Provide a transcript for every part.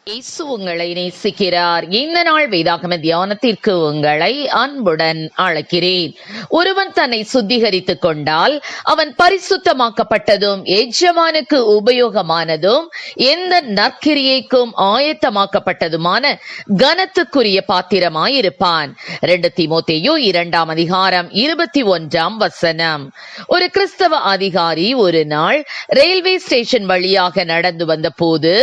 இயேசு உங்களை நேசிக்கிறார். இந்த நாள் வேதாகம தியானத்திற்கு உங்களை அன்புடன் அழைக்கிறேன். ஒருவன் தன்னை சுத்திகரித்துக் கொண்டால் அவன் பரிசுத்தமாக்கப்பட்டதும் எஜமானுக்கு உபயோகமானதும் எந்த நற்கிரியைக்கும் ஆயத்தமாக்கப்பட்டதுமான கனத்துக்குரிய பாத்திரமாயிருப்பான். 2 தீமோத்தேயு 2:21. ஒரு கிறிஸ்தவ அதிகாரி ஒரு நாள் ரயில்வே ஸ்டேஷன் வழியாக நடந்து வந்த போது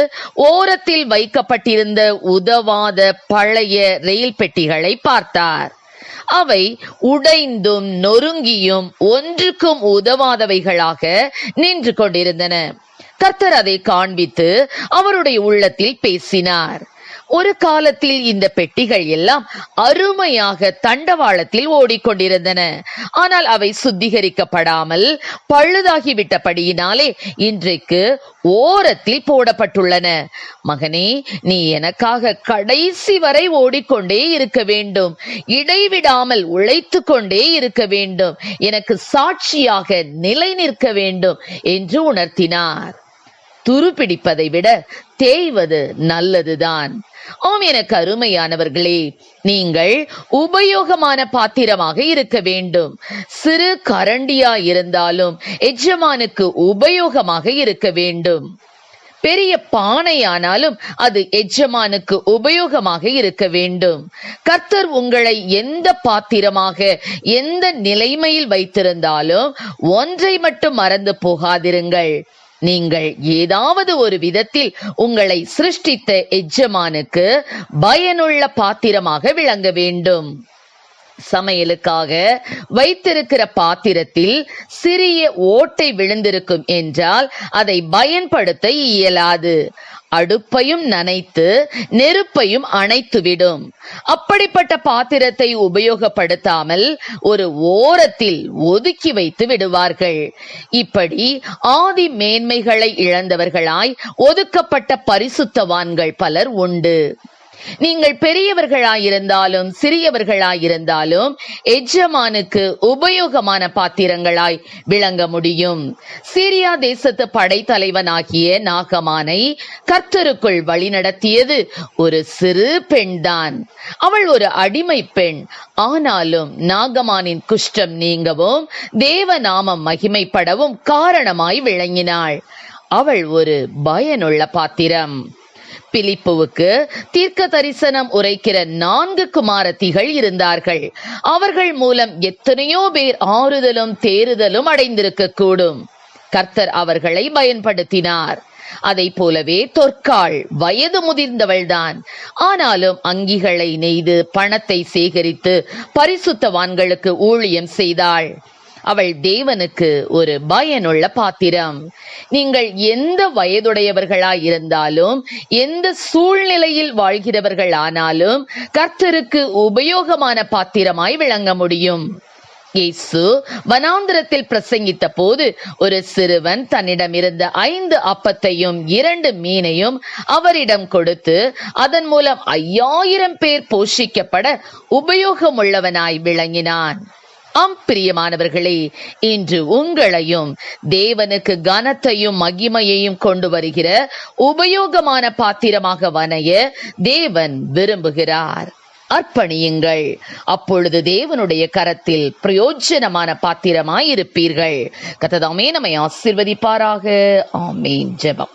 ஓரத்தில் வைக்கப்பட்டிருந்த உதவாத பழைய ரயில் பெட்டிகளை பார்த்தார். அவை உடைந்தும் நொறுங்கியும் ஒன்றுக்கும் உதவாதவைகளாக நின்று கொண்டிருந்தன. கர்த்தர் அதை காண்பித்து அவருடைய உள்ளத்தில் பேசினார். ஒரு காலத்தில் இந்த பெட்டிகள் எல்லாம் அருமையாக தண்டவாளத்தில் ஓடிக்கொண்டிருந்தன. ஆனால் அவை சுத்திகரிக்கப்படாமல் பழுதாகிவிட்டபடியினாலே இன்றைக்கு ஓரத்தில் போடப்பட்டுள்ளன. மகனே, நீ எனக்காக கடைசி வரை ஓடிக்கொண்டே இருக்க வேண்டும், இடைவிடாமல் உழைத்து கொண்டே இருக்க வேண்டும், எனக்கு சாட்சியாக நிலை நிற்க வேண்டும் என்று உணர்த்தினார். துருப்பிடிப்பதை விட தேய்வது நல்லதுதான். ஆம், எனக்கு அருமையானவர்களே, நீங்கள் உபயோகமான பாத்திரமாக இருக்க வேண்டும். சிறு கரண்டியா இருந்தாலும் எஜமானுக்கு உபயோகமாக இருக்க வேண்டும். பெரிய பானையானாலும் அது எஜமானுக்கு உபயோகமாக இருக்க வேண்டும். கர்த்தர் உங்களை எந்த பாத்திரமாக எந்த நிலைமையில் வைத்திருந்தாலும் ஒன்றை மட்டும் மறந்து போகாதிருங்கள். நீங்கள் ஏதாவது ஒரு விதத்தில் உங்களை சிருஷ்டித்த எஜமானுக்கு பயனுள்ள பாத்திரமாக விளங்க வேண்டும். சமையலுக்காக வைத்திருக்கிற பாத்திரத்தில் சிறிய ஓட்டை விழுந்திருக்கும் என்றால் அதை பயன்படுத்த இயலாது. அடுப்பையும் நனைத்து நெருப்பையும் அணைத்துவிடும். அப்படிப்பட்ட பாத்திரத்தை உபயோகப்படுத்தாமல் ஒரு ஓரத்தில் ஒதுக்கி வைத்து விடுவார்கள். இப்படி ஆதி மேன்மைகளை இழந்தவர்களாய் ஒதுக்கப்பட்ட பரிசுத்தவான்கள் பலர் உண்டு. நீங்கள் பெரியவர்களாயிருந்தாலும் சிறியவர்களாயிருந்தாலும் எஜமானுக்கு உபயோகமான பாத்திரங்களாய் விளங்க முடியும். சீரியா தேசத்து படைத்தலைவனாகிய நாகமானை கர்த்தருக்குள் வழிநடத்தியது ஒரு சிறு பெண்தான். அவள் ஒரு அடிமை பெண். ஆனாலும் நாகமானின் குஷ்டம் நீங்கவும் தேவநாமம் மகிமைப்படவும் காரணமாய் விளங்கினாள். அவள் ஒரு பயனுள்ள பாத்திரம். பிலிப்புவுக்கு தீர்க்க தரிசனம் உரைக்கிற 4 குமாரத்திகள் இருந்தார்கள். அவர்கள் மூலம் எத்தனையோ பேர் ஆறுதலும் தேறுதலும் அடைந்திருக்க கூடும். கர்த்தர் அவர்களை பயன்படுத்தினார். அதை போலவே தொற்காள் வயது முதிர்ந்தவள்தான். ஆனாலும் அங்கிகளை நெய்து பணத்தை சேகரித்து பரிசுத்தவான்களுக்கு ஊழியம் செய்தாள். அவள் தேவனுக்கு ஒரு பயனுள்ள பாத்திரம். நீங்கள் எந்த வயதுடையவர்களாய் இருந்தாலும் எந்த சூழ்நிலையில் வாழ்கிறவர்கள் ஆனாலும் கர்த்தருக்கு உபயோகமான பாத்திரமாய் விளங்க முடியும். இயேசு வனாந்திரத்தில் பிரசங்கித்த போது ஒரு சிறுவன் தன்னிடம் இருந்த 5 அப்பத்தையும் 2 மீனையும் அவரிடம் கொடுத்து அதன் மூலம் 5000 பேர் போஷிக்கப்பட உபயோகமுள்ளவனாய் விளங்கினான். பிரியமானவர்களே, இன்று உங்களையும் தேவனுக்கு கனத்தையும் மகிமையையும் கொண்டு வருகிற உபயோகமான பாத்திரமாக வணைய தேவன் விரும்புகிறார். அர்ப்பணியுங்கள். அப்பொழுது தேவனுடைய கரத்தில் பிரயோஜனமான பாத்திரமாயிருப்பீர்கள். கர்த்தர் நம்மை ஆசீர்வதிப்பாராக. ஆமென். ஜெபம்.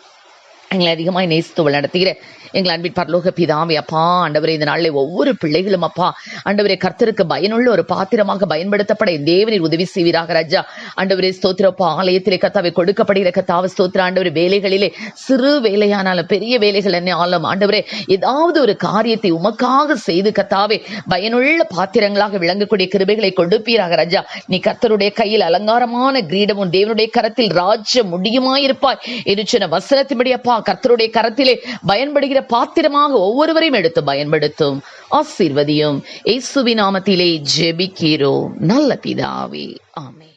எங்களை அதிகமாய் நேசித்து நடத்துகிற எங்கள் அன்பின் பரலோக பிதாவே, அப்பா ஆண்டவரே, இந்த நாளில் ஒவ்வொரு பிள்ளைகளும் அப்பா ஆண்டவரே கர்த்தருக்கு பயனுள்ள ஒரு பாத்திரமாக பயன்படுத்தப்பட தேவனின் உதவி செய்வீராக ராஜா. ஆண்டவரே ஸ்தோத்திரப்பா, ஆலயத்திலே கர்த்தாவை கொடுக்கப்படுகிற கர்த்தாவை ஸ்தோத்திர ஆண்டவரே, வேலைகளிலே சிறு வேலையானாலும் பெரிய வேலைகள் என்ன ஆளும் ஆண்டவரே, ஏதாவது ஒரு காரியத்தை உமக்காக செய்து கர்த்தாவே பயனுள்ள பாத்திரங்களாக விளங்கக்கூடிய கிருபைகளை கொடுப்பீராக ராஜா. நீ கர்த்தருடைய கையில் அலங்காரமான கிரீடமும் தேவனுடைய கரத்தில் ராஜ்ய முடியுமாயிருப்பாய் என்று சொன்ன வசனத்தின்படி அப்பா கர்த்தருடைய கரத்திலே பயன்படுகிற பாத்திரமாக ஒவ்வொருவரையும் எடுத்து பயன்படுத்தும். ஆசீர்வதியும். இயேசுவின் நாமத்திலே ஜெபிக்கிறோம் நல்ல பிதாவே. ஆமென்.